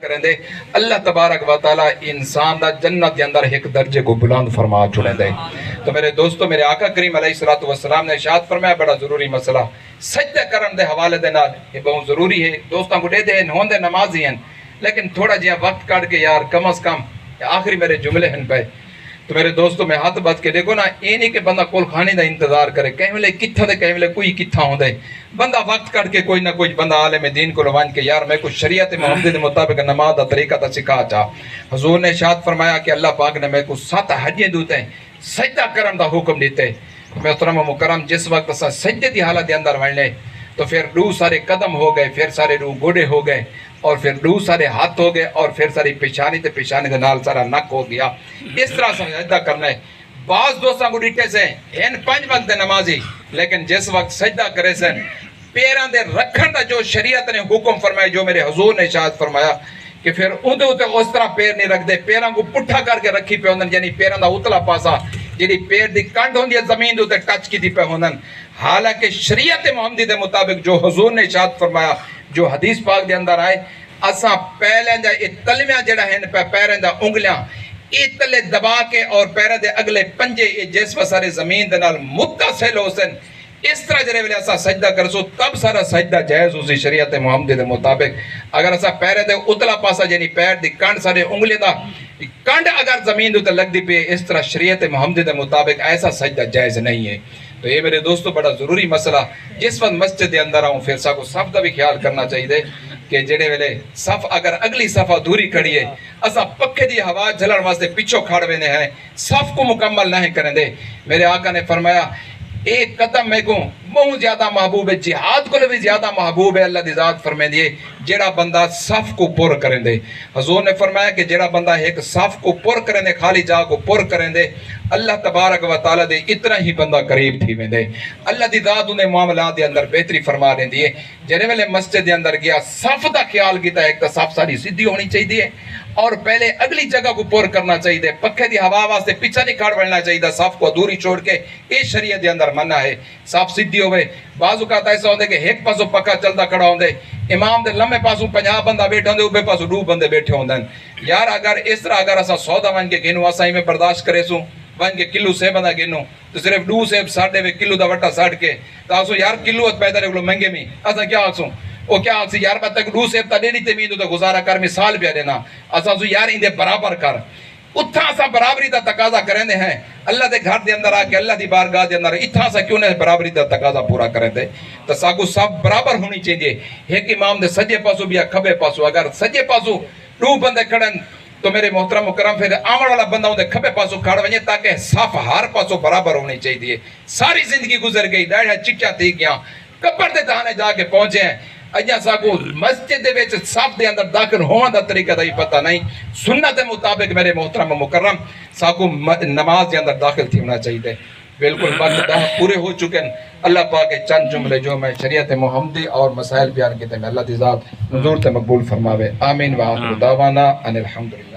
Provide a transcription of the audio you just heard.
کریں دے اللہ تبارک و تعالی انسان دا جنت دے اندر ایک درجے کو بلند فرما چھوڑیں دے۔ تو میرے دوستو، میرے آقا کریم علیہ السلام نے ارشاد فرمایا بڑا ضروری مسئلہ سجدہ کرن دے حوالے دے نال یہ بہت ضروری ہے۔ دوستاں کو دے دے ہون دے نمازی ہیں لیکن تھوڑا جہا وقت کاٹ کے یار کم از کم آخری میرے جملے ہیں پہ تو میرے دوستو میں ہاتھ بات کے دیکھو نا، یہ نہیں کہ بندہ کول کھانے دا انتظار کرے کہیں ملے کتھا دے کہیں ملے کوئی کتھا ہوں دے، بندہ وقت کٹ کے کوئی نہ کوئی بندہ عالم دین کو لوان کے یار میں کچھ شریعت محمدی دے مطابق نماز دا طریقہ تا سکھا چاہ۔ حضور نے ارشاد فرمایا کہ اللہ پاک نے میں کو 7 حجیں دوتے ہیں سجدہ کرن دا حکم دیتے۔ محترم و مکرم جس وقت اسا سجدے دی حالت دے اندر وڑنے تو پھر دو سارے قدم ہو گئے، پھر سارے رو گوڑے ہو گئے، اور پھر دو سارے ہاتھ ہو گئے، اور پھر ساری پیشانی تے پیشانی دے نال سارا نک ہو گیا۔ اس طرح سجدہ کرنا ہے۔ بعض دوستاں کو ڈیٹے سے ان 5 وقت دے نمازی لیکن جس وقت سجدہ کرے سے پیران دے رکھن دا جو شریعت نے حکم فرمایا، جو میرے حضور نے ارشاد فرمایا کہ پھر اندے ہوتے اس طرح پیر نہیں رکھ دے، پیران کو پٹھا کر کے رکھی پہ ہوندن، یعنی پیران دا اتلا پاسا جیڑی پیر دی کنڈ ہوندی ہے زمین دوتے ٹچ کی دی پہ ہوندن۔ حالانکہ شریعت محمدی دے مطابق جو حضور نے ارشاد فرمایا، جو حدیث پاک دے اندر آئے، اساں پہلے دا تلویاں جڑا ہے پیریں دا انگلیاں یہ تلے دبا کے اور پیریں دے اگلے پنجے جس وسارے زمین دے نال متصل ہو سن، اس طرح جڑے ویلے اسا سجدہ کرسو تب سارا سجدہ جائز ہوسی شریعت محمدی دے مطابق۔ اگر اسا پیریں دے اتلا پاسا یعنی پیر دی کنڈ سارے انگلی دا کنڈ اگر زمین دے لگ دی پہ اس طرح شریعت محمدی دے مطابق ایسا سجدہ جائز نہیں ہے۔ تو یہ میرے دوستو بڑا ضروری مسئلہ، جس وقت مسجد دے اندر آؤں پھر سا کو صف دا بھی خیال کرنا چاہیے کہ جڑے ویلے صف اگر اگلی صفحہ دوری کھڑی ہے اسا پکھے دی ہوا جھلن واسطے پیچھو کھڑ وینے ہیں، صف کو مکمل نہیں کریں دے۔ میرے آقا نے فرمایا ایک قدم میں کو بہت زیادہ محبوب ہے، جہاد کو بھی زیادہ محبوب ہے، اللہ دی ذات فرمائے دیئے جڑا بندہ صف کو پر کریں دے۔ حضور نے فرمایا کہ جڑا بندہ ایک صف کو پر کریں دے، خالی جا کو پر کریں دے، اللہ تبارک و تعالیٰ دے اتنا ہی بندہ قریب تھی میں دے۔ اللہ دی ذات انہیں معاملات دے اندر بہتری فرما دیں دیئے۔ جنہیں میں مسجد دے اندر گیا صف دا خیال کیتا ہے، ایک تا صف ساری سدھی ہونی چاہیے اور پہلے اگلی جگہ کو پور کرنا چاہیے، پکھے دی ہوا واسطے پیچھا نہیں کھڑ بڑھنا چاہیے، صف کو دوری چھوڑ کے یہ شریعت دے اندر منع ہے۔ صف سدھی ہوئے، بعض اوقات ایسا ہوندے کہ ایک پاسو پکا چلتا کھڑا ہوندے، امام دے لمحے پاسو 50 بندہ بیٹھے ہوندے، اوپے پاسو 2 بندے بیٹھے ہوندے۔ یار اگر اس طرح اگر اسا 100 ون کے گنو اسا ہی میں برداشت کرے سوں ون کے کلو سے بندہ گنو تو صرف 2 سے 7.5 کلو دا وٹا ساڑھ کے تو آسو یار کلو پیدا رکھ لو مہنگے میں اسا کیا آسوں وہ کیا آسی یار بات تک 2 سے تا دیڑی تے میندو تا گزارا کر مثال بھی دینا اسا سو یار اندے برابر کر اتھا سا برابری دا تقاضا کریں دے ہیں اللہ دے گھر دے اندر آکے اللہ دی بارگاہ دے اندر اتھا سا کیوں نے برابری دا تقاضا پورا کریں دے تو ساکو سب برابر ہونی چاہیے۔ ایک امام دے سجے پاسو بھی یا کھبے پاسو، اگر سجے پاسو 2 بندے کھڑن تو میرے محترم مکرم پھر آمر والا بندہ ہوندے کھبے پاسو کھڑ ونجے تاکہ صف ہر پاسو برابر ہونی چاہیے۔ ساری زندگی گزر گئی، ڈاڑھا چچا تھی گیا، قبر دے دانے جا کے پہنچے ہیں، اجا ساکو مسجد دے وچ صف دے اندر داخل ہونے دا طریقہ دا ہی پتہ نہیں۔ سنت مطابق میرے محترم مکرم ساکو نماز دے اندر داخل تھی ہونا چاہیے۔ بالکل وقت پورے ہو چکے ہیں۔ اللہ پاک کے چند جملے جو میں شریعت محمدی اور مسائل بیان کیتے ہیں اللہ دی ذات حضور تے مقبول فرماوے۔ آمین و آخر دعوانا ان الحمدللہ۔